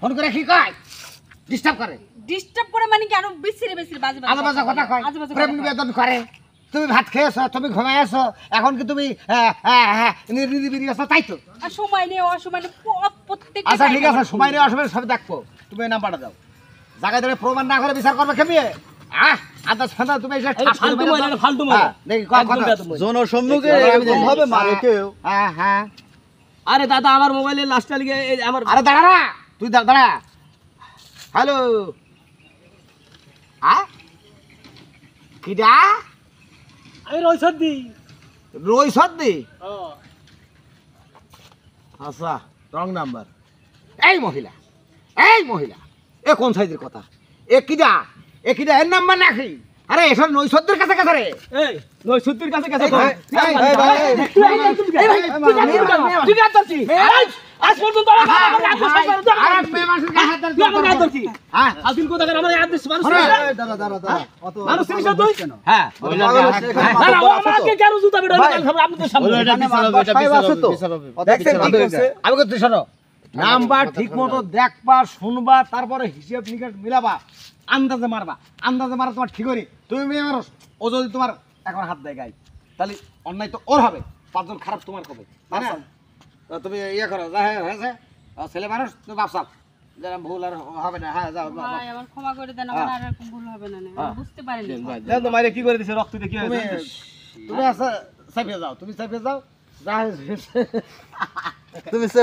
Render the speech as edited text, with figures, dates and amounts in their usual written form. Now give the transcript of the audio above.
phone করে কি কয় ডিস্টার্ব করে মানে কি আরো বেশিরে বাজে আজে কথা কয় প্রেম নিবেদন করে তুমি ভাত খেয়েছো তুমি ঘুমাইছো এখন কি তুমি নিরিবিরি আছো তাই তো আর সময় নেই অসময় নেই প্রত্যেক আচ্ছা ঠিক আছে সময় নেই অসময় সব দেখবো তুমি এই নাম্বারটা দাও জায়গায় ধরে প্রমাণ না করে বিচার করবে খেমিয়ে আদাস ফাদা তুমি এসে ফালতু মারা দেখি কথা জনসম্মুখে এরকম ভাবে মারে কেউ হ্যাঁ আরে দাদা আমার মোবাইলে লাস্টটা লিখে আমার আরে দাঁড়া না তুই দাঁড়া হ্যালো কিডা আমি রইসদ দি রই সদ্দি আচ্ছা রং নাম্বার এই মহিলা এ কোন সাইজের কথা এ কিডা এর নাম্বার নাকি আরে এসব নৈসদ্দের কাছে কাছে রে এই নইসুদ্দির কাছে কাছে ঠিক আছে আজ পর্যন্ত আরে মেয়ে মানুষের গায়ে হাত দিছিস হ্যাঁ আদিন কোথা করে আমার আদেশ মানুষ দাঁড়া মানুষ চিনিস তুই হ্যাঁ আমাকে কেন জুতা বের হলো আপনাদের সামনে আমি করতে শোনো নাম্বার ঠিক মতো দেখবা শুনবা তারপরে হিসেব নিকেশ মিলাবা আন্দাজে মারা তোমার ঠিক হয়নি তুমি মেয়ে মানুষ ও যদি তোমার এখন হাত দেয় গায়ে তাহলে অন্যায় তো ওর হবে পাঁচজন খারাপ তোমার হবে তাই না তো তুমি ইয়ে করো হ্যাঁ হয়েছে ছেলে মানুষ তুমি বাপসাল যারা ভুল আর হবে না হ্যাঁ যাও ভাই আমার ক্ষমা করে দেন আমার আর এরকম ভুল হবে না আমি বুঝতে পারিনি জান তো মাইরে কি করে দিছে রক্ত দিয়ে কি তুমি হয়েছে তুমি সাইফে যাও যা হয়েছে তুমি